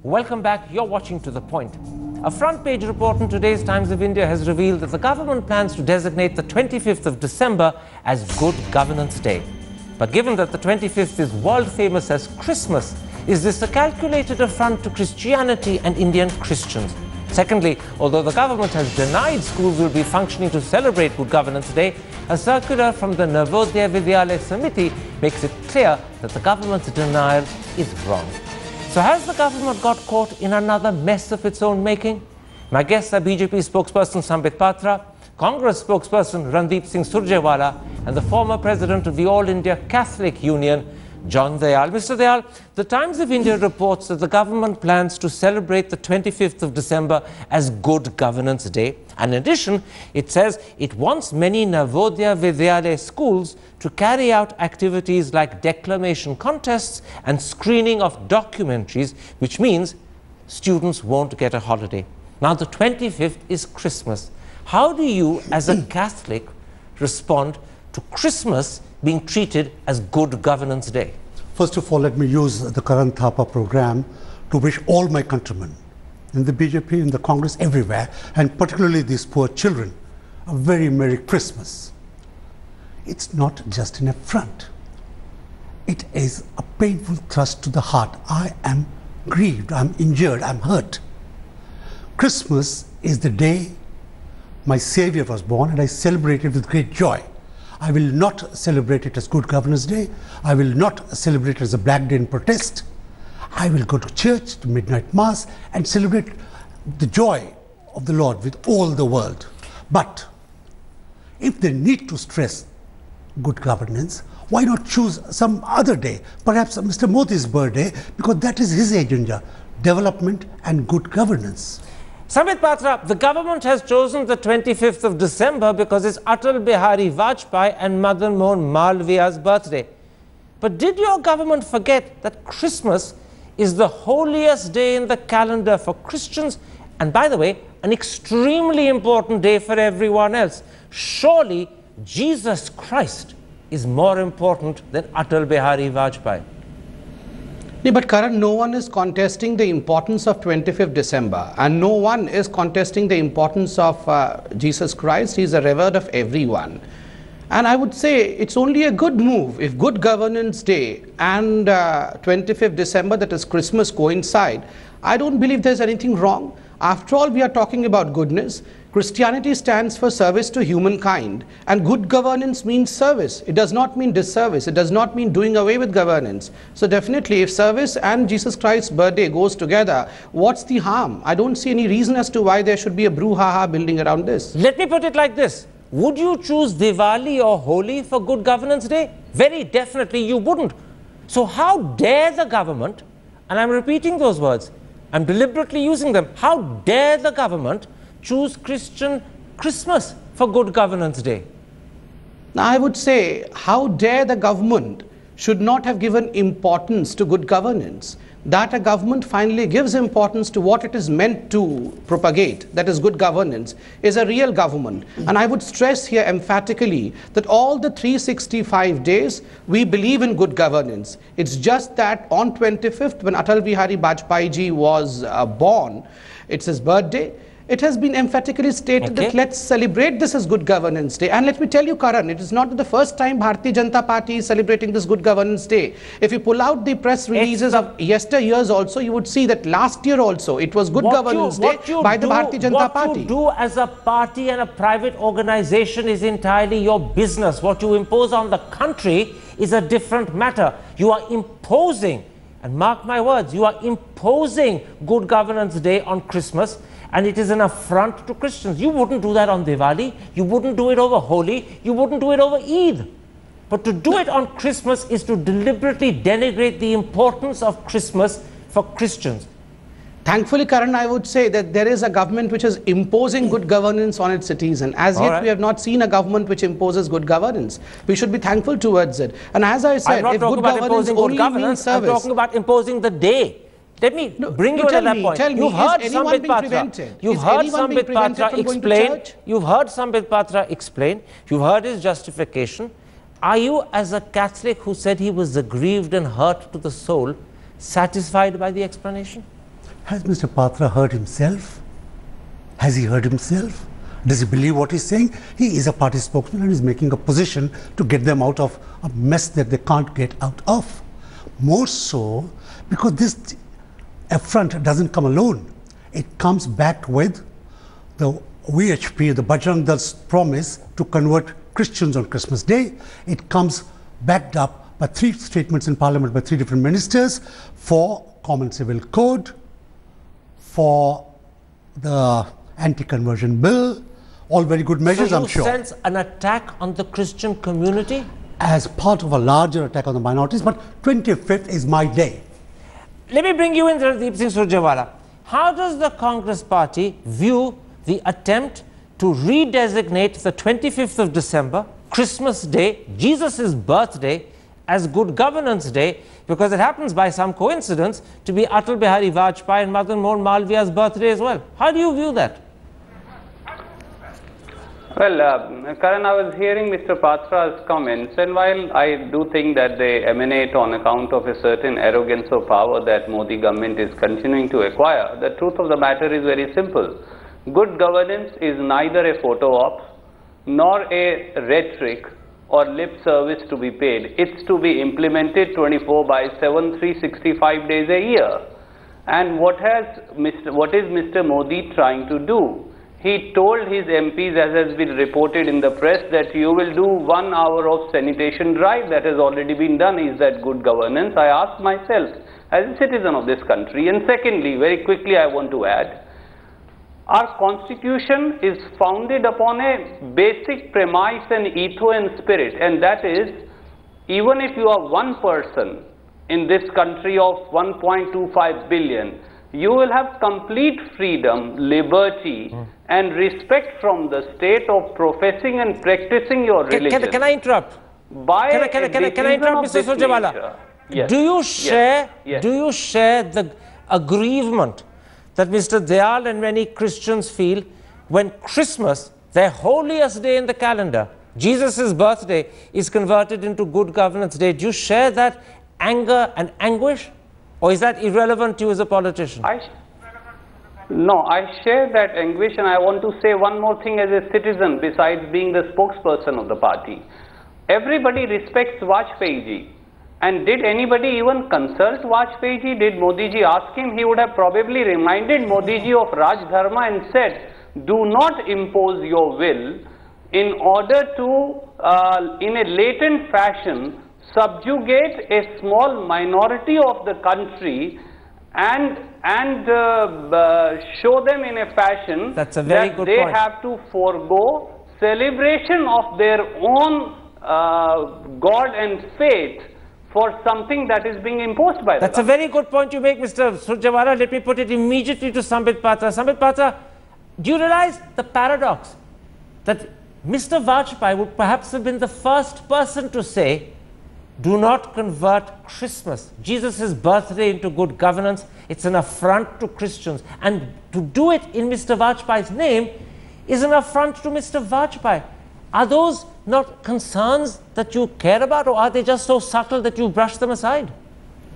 Welcome back. You're watching To The Point. A front-page report in today's Times of India has revealed that the government plans to designate the 25th of December as Good Governance Day. But given that the 25th is world-famous as Christmas, is this a calculated affront to Christianity and Indian Christians? Secondly, although the government has denied schools will be functioning to celebrate Good Governance Day, a circular from the Navodaya Vidyalaya Samiti makes it clear that the government's denial is wrong. So has the government got caught in another mess of its own making? My guests are BJP spokesperson Sambit Patra, Congress spokesperson Randeep Singh Surjewala, and the former president of the All India Catholic Union, John Dayal. Mr. Dayal, the Times of India reports that the government plans to celebrate the 25th of December as Good Governance Day. And in addition, it says it wants many Navodaya Vidyalaya schools to carry out activities like declamation contests and screening of documentaries, which means students won't get a holiday. Now, the 25th is Christmas. How do you, as a Catholic, respond to Christmas being treated as Good Governance Day? First of all, let me use the Karan Thapar program to wish all my countrymen in the BJP, in the Congress, everywhere, and particularly these poor children, a very Merry Christmas. It's not just an affront. It is a painful thrust to the heart. I am grieved, I'm injured, I'm hurt. Christmas is the day my Savior was born, and I celebrate it with great joy. I will not celebrate it as Good Governance Day. I will not celebrate it as a Black Day in protest. I will go to church, to midnight mass, and celebrate the joy of the Lord with all the world. But if they need to stress good governance, why not choose some other day, perhaps Mr. Modi's birthday, because that is his agenda, development and good governance. Sambit Patra, the government has chosen the 25th of December because it's Atal Bihari Vajpayee and Madan Mohan Malviya's birthday. But did your government forget that Christmas is the holiest day in the calendar for Christians, and by the way, an extremely important day for everyone else? Surely Jesus Christ is more important than Atal Bihari Vajpayee. Yeah, but Karan, no one is contesting the importance of 25th December, and no one is contesting the importance of Jesus Christ. He is a revered of everyone. And I would say it's only a good move if Good Governance Day and 25th December, that is Christmas, coincide. I don't believe there's anything wrong. After all, we are talking about goodness. Christianity stands for service to humankind, and good governance means service. It does not mean disservice. It does not mean doing away with governance. So definitely, if service and Jesus Christ's birthday goes together, what's the harm? I don't see any reason as to why there should be a brouhaha building around this. Let me put it like this. Would you choose Diwali or Holi for Good Governance Day? Very definitely you wouldn't. So how dare the government, and I'm repeating those words, I'm deliberately using them, how dare the government choose Christian Christmas for Good Governance Day? Now, I would say, how dare the government should not have given importance to good governance. That a government finally gives importance to what it is meant to propagate, that is good governance, is a real government. And I would stress here emphatically that all the 365 days we believe in good governance. It's just that on 25th, when Atal Bihari Vajpayee ji was born, it's his birthday. It has been emphatically stated that let's celebrate this as Good Governance Day. And let me tell you, Karan, it is not the first time Bharatiya Janata Party is celebrating this Good Governance Day. If you pull out the press releases of yesteryears also, you would see that last year also it was Good Governance Day by the Bharatiya Janata Party. What you do as a party and a private organization is entirely your business. What you impose on the country is a different matter. You are imposing, and mark my words, you are imposing Good Governance Day on Christmas, and it is an affront to Christians. You wouldn't do that on Diwali. You wouldn't do it over Holi. You wouldn't do it over Eid. But to do it on Christmas is to deliberately denigrate the importance of Christmas for Christians. Thankfully, Karan, I would say that there is a government which is imposing good governance on its citizens. As yet, we have not seen a government which imposes good governance. We should be thankful towards it. And as I said, if good governance only means service, I'm talking about imposing the day. Let me bring you to that point. You've heard Sambit Patra. You've heard Sambit Patra explain. You've heard Sambit Patra explain. You've heard his justification. Are you, as a Catholic who said he was aggrieved and hurt to the soul, satisfied by the explanation? Has Mr. Patra heard himself? Has he heard himself? Does he believe what he's saying? He is a party spokesman and is making a position to get them out of a mess that they can't get out of. More so because this affront doesn't come alone. It comes back with the VHP, the Bajrang Dal's promise to convert Christians on Christmas Day. It comes backed up by 3 statements in Parliament by 3 different ministers for Common Civil Code, for the anti-conversion bill, all very good measures, I'm sure. So you sense an attack on the Christian community? As part of a larger attack on the minorities, but 25th is my day. Let me bring you in, Randeep Singh Surjewala. How does the Congress party view the attempt to redesignate the 25th of December, Christmas Day, Jesus' birthday, as Good Governance Day, because it happens by some coincidence to be Atal Bihari Vajpayee and Madan Mohan Malviya's birthday as well? How do you view that? Well, Karan, I was hearing Mr. Patra's comments, and while I do think that they emanate on account of a certain arrogance of power that Modi government is continuing to acquire, the truth of the matter is very simple. Good governance is neither a photo op, nor a rhetoric or lip service to be paid. It's to be implemented 24/7, 365 days a year. And what is Mr. Modi trying to do? He told his MPs, as has been reported in the press, that you will do 1 hour of sanitation drive. That has already been done. Is that good governance? I ask myself as a citizen of this country. And secondly, very quickly I want to add, our constitution is founded upon a basic premise and ethos and spirit, and that is, even if you are one person in this country of 1.25 billion, you will have complete freedom, liberty, and respect from the state of professing and practicing your religion. Can I interrupt? Can I interrupt, Mr. Surjewala? Yes. Do you share the aggrievement that Mr. Dayal and many Christians feel when Christmas, their holiest day in the calendar, Jesus' birthday, is converted into Good Governance Day? Do you share that anger and anguish? Or is that irrelevant to you as a politician? No, I share that anguish, and I want to say one more thing as a citizen besides being the spokesperson of the party. Everybody respects Vajpayee ji. And did anybody even consult Vajpayee ji? Did Modi ji ask him? He would have probably reminded Modi ji of Raj Dharma and said, do not impose your will in order to, in a latent fashion, subjugate a small minority of the country and show them in a fashion that they have to forego celebration of their own God and faith for something that is being imposed by them. That's a very good point you make, Mr. Surjewala. Let me put it immediately to Sambit Patra. Sambit Patra, do you realize the paradox that Mr. Vajpayee would perhaps have been the first person to say, do not convert Christmas, Jesus' birthday, into good governance. It's an affront to Christians. And to do it in Mr. Vajpayee's name is an affront to Mr. Vajpayee. Are those not concerns that you care about, or are they just so subtle that you brush them aside?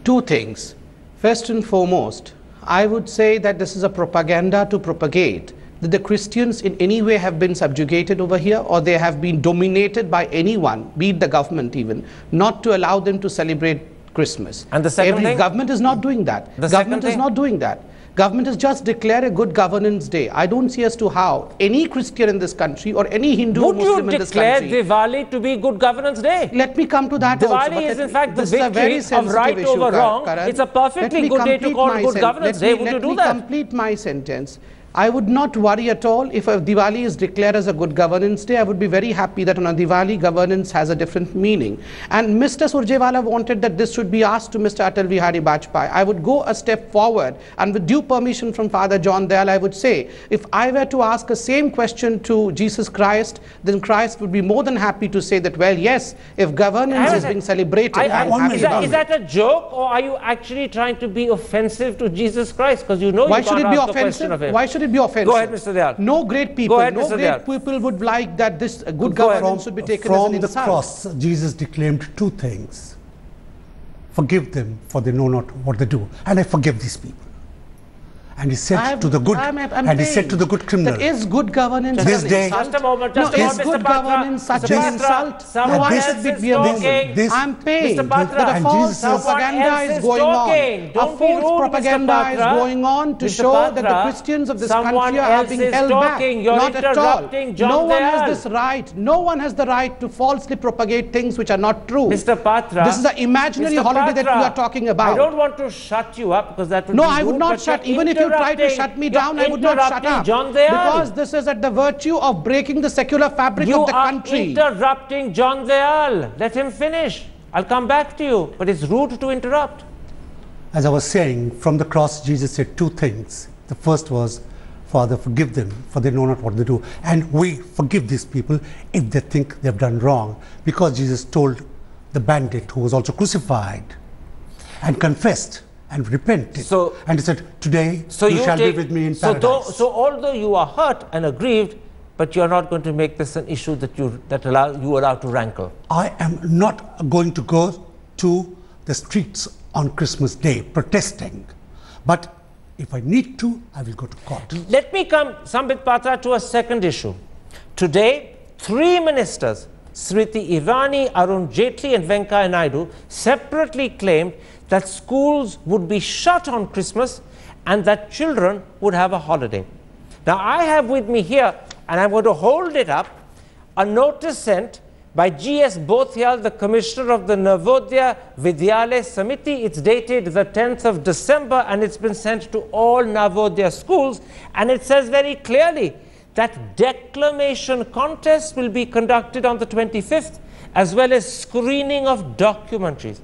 2 things. First and foremost, I would say that this is a propaganda to propagate that the Christians in any way have been subjugated over here, or they have been dominated by anyone, be it the government even, not to allow them to celebrate Christmas. And the second thing? Government is not doing that. Government is not doing that. Government has just declared a Good Governance Day. I don't see as to how any Christian in this country or any Hindu or Muslim in this country... Would you declare Diwali to be Good Governance Day? Let me come to that Diwali also. Diwali is in fact the victory of right over wrong. Karan. It's a perfectly good day to call Good Governance Day. Would you do that? Let me complete my sentence. I would not worry at all if a Diwali is declared as a Good Governance Day. I would be very happy that on a Diwali, governance has a different meaning. And Mr. Surjewala wanted that this should be asked to Mr. Atal Bihari Vajpayee. I would go a step forward, and with due permission from Father John Dayal, I would say, if I were to ask the same question to Jesus Christ, then Christ would be more than happy to say that, well, yes, if governance is being celebrated, I'm happy about it. Is that a joke, or are you actually trying to be offensive to Jesus Christ? Because you know Why you can't ask the question of him. Why should it be offensive? Go ahead, Mr. Dayal. No great people, people would like that this good governance should be taken as an insult. From the cross, Jesus declaimed 2 things. Forgive them, for they know not what they do. And I forgive these people. And he said to the good, he said to the good criminal, is good governance this day, just a moment, is good governance such an insult? Someone else is talking. I'm paying. Mr. Patra, That a false propaganda is going on. A false propaganda is going on to show that the Christians of this country are being held back. Not at all. No one has this right. No one has the right to falsely propagate things which are not true. Mr. Patra, this is the imaginary holiday that we are talking about. I don't want to shut you up because that would no, be I would not shut. Even if you try to shut me down, I would not shut up. Because this is at the virtue of breaking the secular fabric of the country. You are interrupting John Dayal. Let him finish. I'll come back to you. But it's rude to interrupt. As I was saying, from the cross, Jesus said two things. The first was, Father, forgive them, for they know not what they do. And we forgive these people if they think they've done wrong. Because Jesus told the bandit who was also crucified and confessed and repented. And he said, today you shall be with me in paradise. So although you are hurt and aggrieved, but you're not going to make this an issue that you allow to rankle. I am not going to go to the streets on Christmas Day protesting. But if I need to, I will go to court. Let me come, Sambit Patra, to a second issue. Today, 3 ministers, Smriti Irani, Arun Jaitley and Venkaiah Naidu, separately claimed that schools would be shut on Christmas and that children would have a holiday. Now, I have with me here, and I'm going to hold it up, a notice sent by G.S. Bothyal, the Commissioner of the Navodaya Vidyalaya Samiti. It's dated the 10th of December, and it's been sent to all Navodaya schools. And it says very clearly that declamation contests will be conducted on the 25th, as well as screening of documentaries.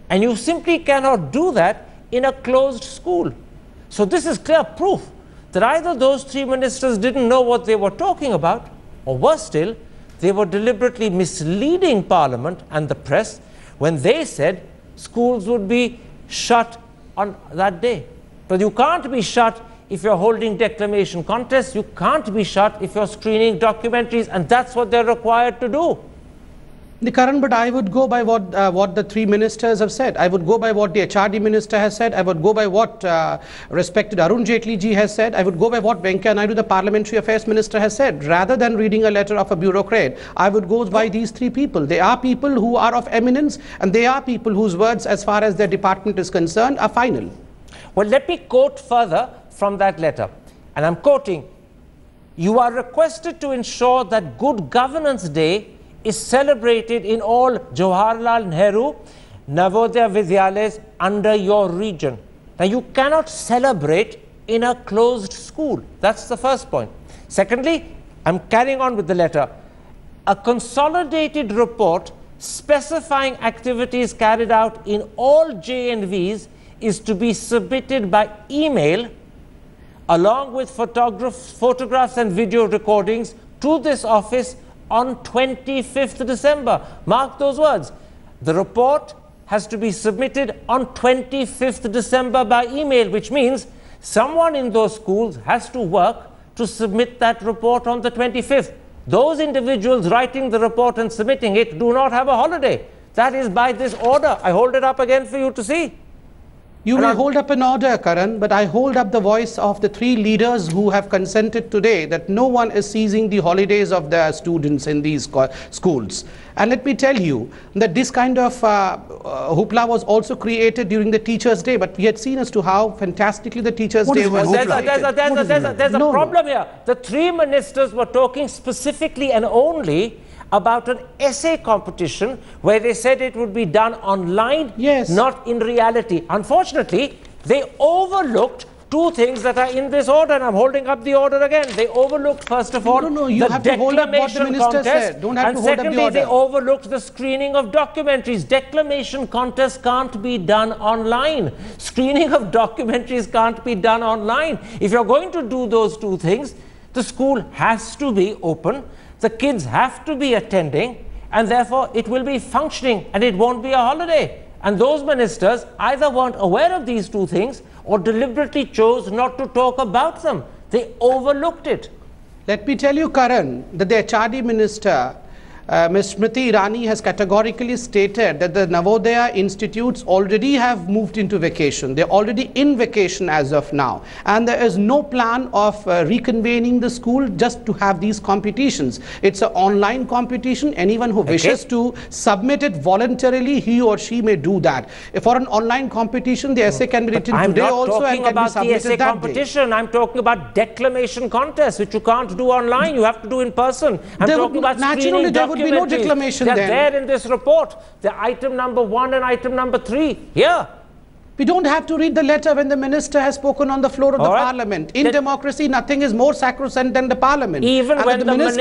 And you simply cannot do that in a closed school. So this is clear proof that either those 3 ministers didn't know what they were talking about, or worse still, they were deliberately misleading Parliament and the press when they said schools would be shut on that day. But you can't be shut if you're holding declamation contests. You can't be shut if you're screening documentaries, and that's what they're required to do. Karan, but I would go by what the 3 ministers have said. I would go by what the HRD minister has said. I would go by what respected Arun Jaitley ji has said. I would go by what Venkaiah Naidu, the Parliamentary Affairs Minister, has said. Rather than reading a letter of a bureaucrat, I would go by these 3 people. They are people who are of eminence, and they are people whose words, as far as their department is concerned, are final. Well, let me quote further from that letter. And I'm quoting, "You are requested to ensure that Good Governance Day is celebrated in all Jawaharlal Nehru Navodaya Vidyalayas under your region." Now, you cannot celebrate in a closed school. That's the first point. Secondly, I'm carrying on with the letter. A consolidated report specifying activities carried out in all JNVs is to be submitted by email along with photographs and video recordings to this office on 25th December. Mark those words. The report has to be submitted on 25th December by email, which means someone in those schools has to work to submit that report on the 25th. Those individuals writing the report and submitting it do not have a holiday. That is by this order. I hold it up again for you to see. You may hold up an order, Karan, but I hold up the voice of the 3 leaders who have consented today that no one is seizing the holidays of their students in these schools. And let me tell you that this kind of hoopla was also created during the Teachers' Day, but we had seen as to how fantastically the Teachers' Day was celebrated. There's a problem here. The 3 ministers were talking specifically and only about an essay competition where they said it would be done online, not in reality. Unfortunately, they overlooked 2 things that are in this order, and I'm holding up the order again. They overlooked, first of all, you have to hold up what the minister said. Don't have to hold up the order. And secondly, they overlooked the screening of documentaries. Declamation contests can't be done online. Screening of documentaries can't be done online. If you're going to do those 2 things, the school has to be open. The kids have to be attending, and therefore it will be functioning and it won't be a holiday. And those ministers either weren't aware of these 2 things or deliberately chose not to talk about them. They overlooked it. Let me tell you, Karan, that the HRD minister Ms. Smriti Irani has categorically stated that the Navodaya institutes already have moved into vacation. They're already in vacation as of now. And there is no plan of reconvening the school just to have these competitions. It's an online competition. Anyone who wishes to submit it voluntarily, he or she may do that. For an online competition, the essay can be written today also and can be submitted that day. I'm talking about declamation contests, which you can't do online. You have to do in person. I'm talking about naturally there would be no declamation then. They're there in this report. The item number 1 and item number 3. Here. We don't have to read the letter when the minister has spoken on the floor of the parliament. In democracy, nothing is more sacrosanct than the parliament. Even when the minister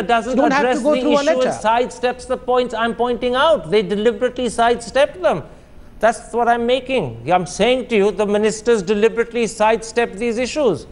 doesn't address the issue and sidesteps the points I'm pointing out, they deliberately sidestep them. That's what I'm making. I'm saying to you, the ministers deliberately sidestep these issues.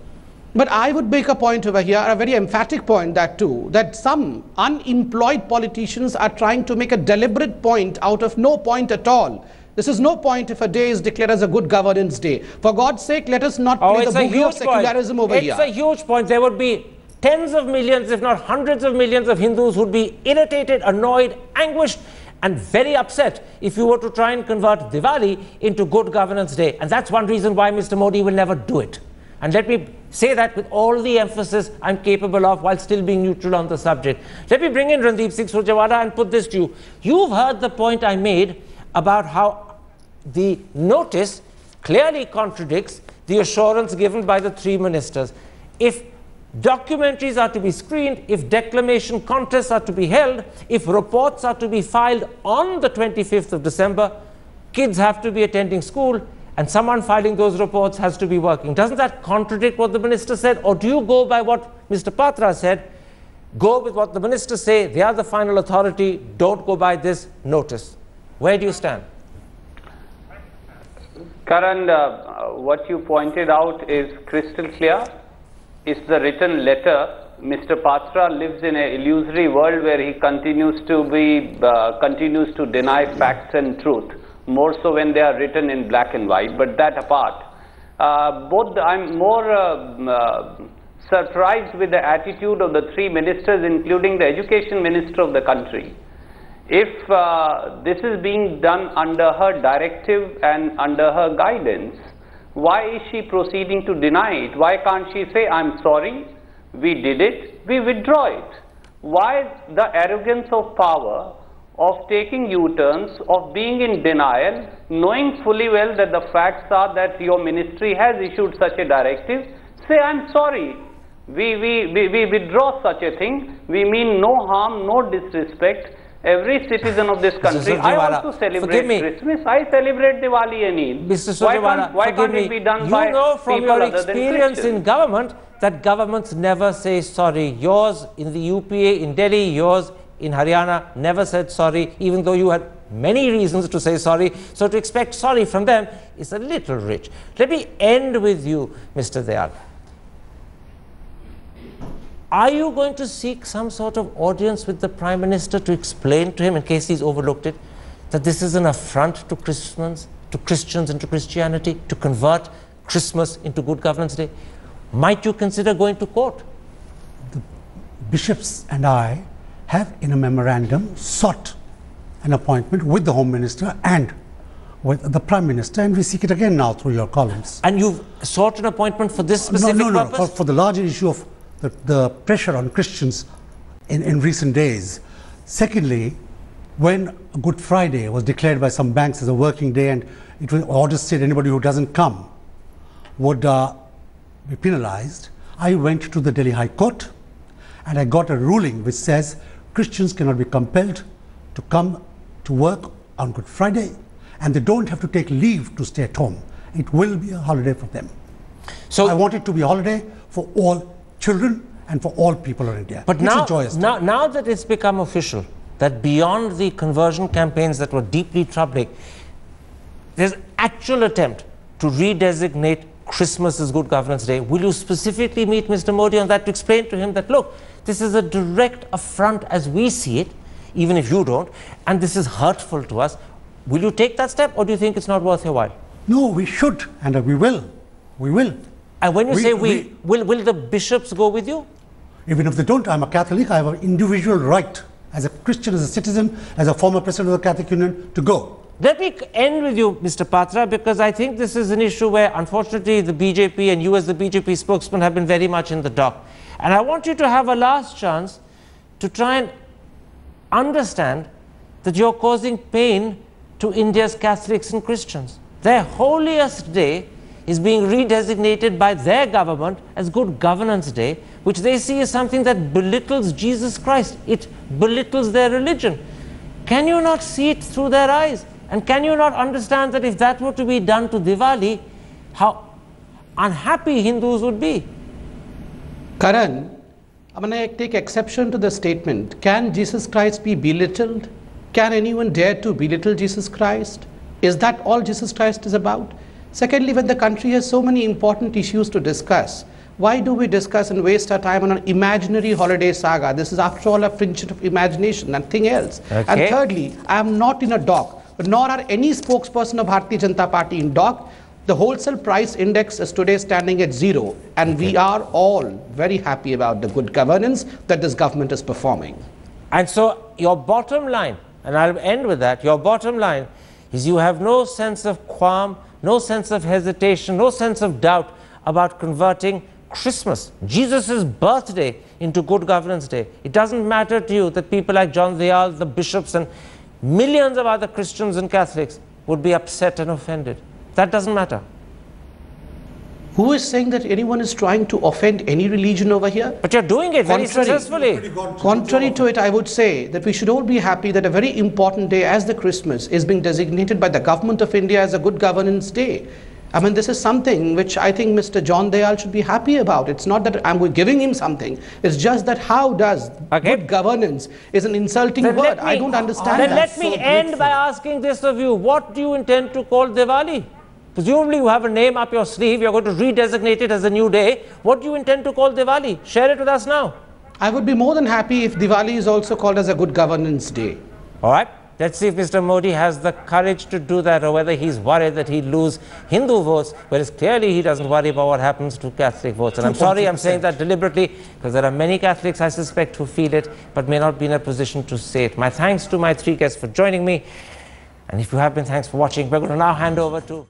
But I would make a point over here, a very emphatic point that some unemployed politicians are trying to make a deliberate point out of no point at all. This is no point if a day is declared as a good governance day. For God's sake, let us not play the boogie of secularism over here. It's a huge point. There would be tens of millions, if not hundreds of millions of Hindus who would be irritated, annoyed, anguished, and very upset if you were to try and convert Diwali into Good Governance Day. And that's one reason why Mr. Modi will never do it. And let me say that with all the emphasis I'm capable of while still being neutral on the subject. Let me bring in Randeep Singh Surjewala and put this to you. You've heard the point I made about how the notice clearly contradicts the assurance given by the 3 ministers. If documentaries are to be screened, if declamation contests are to be held, if reports are to be filed on the 25th of December, kids have to be attending school, and someone filing those reports has to be working. Doesn't that contradict what the minister said? Or do you go by what Mr. Patra said? Go with what the ministers say. They are the final authority. Don't go by this notice. Where do you stand? Karan, what you pointed out is crystal clear. It's the written letter. Mr. Patra lives in an illusory world where he continues to deny facts and truth. More so when they are written in black and white, but that apart. I'm more surprised with the attitude of the 3 ministers, including the education minister of the country. If this is being done under her directive and under her guidance, why is she proceeding to deny it? Why can't she say, I'm sorry, we did it, we withdraw it? Why the arrogance of power of taking U-turns, of being in denial, knowing fully well that the facts are that your ministry has issued such a directive? Say, I'm sorry, we withdraw such a thing, we mean no harm, no disrespect. Every citizen of this country, I also celebrate Christmas, I celebrate Diwali and Eid. Mr. Surjewala, why can't it be done by people other than Christians? You know from your experience in government that governments never say sorry. Yours in the UPA in Delhi, yours in Haryana never said sorry, even though you had many reasons to say sorry. So to expect sorry from them is a little rich. Let me end with you, Mr. Dayal. Are you going to seek some sort of audience with the Prime Minister to explain to him, in case he's overlooked it, that this is an affront to Christians and to Christianity, to convert Christmas into Good Governance Day? Might you consider going to court? The bishops and I have in a memorandum sought an appointment with the Home Minister and with the Prime Minister, and we seek it again now through your columns. And you've sought an appointment for this specific purpose? No, for the larger issue of the pressure on Christians in recent days. Secondly, when Good Friday was declared by some banks as a working day and it was orders said anybody who doesn't come would be penalized, I went to the Delhi High Court and I got a ruling which says Christians cannot be compelled to come to work on Good Friday and they don't have to take leave to stay at home. It will be a holiday for them. So I want it to be a holiday for all children and for all people in India. But now that it's become official, that beyond the conversion campaigns that were deeply troubling, there's actual attempt to redesignate Christmas as Good Governance Day. Will you specifically meet Mr. Modi on that to explain to him that, look, this is a direct affront as we see it, even if you don't, and this is hurtful to us? Will you take that step, or do you think it's not worth your while? No, we should, and we will. We will. And when you say will the bishops go with you? Even if they don't, I'm a Catholic, I have an individual right as a Christian, as a citizen, as a former president of the Catholic Union to go. Let me end with you, Mr. Patra, because I think this is an issue where, unfortunately, the BJP and you as the BJP spokesman have been very much in the dock. And I want you to have a last chance to try and understand that you're causing pain to India's Catholics and Christians. Their holiest day is being redesignated by their government as Good Governance Day, which they see as something that belittles Jesus Christ. It belittles their religion. Can you not see it through their eyes? And can you not understand that if that were to be done to Diwali, how unhappy Hindus would be? Karan, I'm going to take exception to the statement. Can Jesus Christ be belittled? Can anyone dare to belittle Jesus Christ? Is that all Jesus Christ is about? Secondly, when the country has so many important issues to discuss, why do we discuss and waste our time on an imaginary holiday saga? This is after all a friendship of imagination, nothing else. Okay. And thirdly, I am not in a dock, but nor are any spokesperson of Bharatiya Janata Party in dock. The wholesale price index is today standing at 0, and we are all very happy about the good governance that this government is performing. And so your bottom line, and I'll end with that, your bottom line is you have no sense of qualm, no sense of hesitation, no sense of doubt about converting Christmas, Jesus' birthday, into Good Governance Day. It doesn't matter to you that people like John Dayal, the bishops, and millions of other Christians and Catholics would be upset and offended. That doesn't matter. Who is saying that anyone is trying to offend any religion over here? But you're doing it very successfully. Contrary to it, I would say that we should all be happy that a very important day as the Christmas is being designated by the government of India as a Good Governance Day. I mean, this is something which I think Mr. John Dayal should be happy about. It's not that I'm giving him something. It's just that how does good governance is an insulting word. I don't understand then that. Let me end by asking this of you. What do you intend to call Diwali? Presumably you have a name up your sleeve. You're going to redesignate it as a new day. What do you intend to call Diwali? Share it with us now. I would be more than happy if Diwali is also called as a Good Governance Day. All right. Let's see if Mr. Modi has the courage to do that, or whether he's worried that he'll lose Hindu votes, whereas clearly he doesn't worry about what happens to Catholic votes. And I'm sorry I'm saying that deliberately, because there are many Catholics, I suspect, who feel it, but may not be in a position to say it. My thanks to my three guests for joining me. And if you have been, thanks for watching. We're going to now hand over to...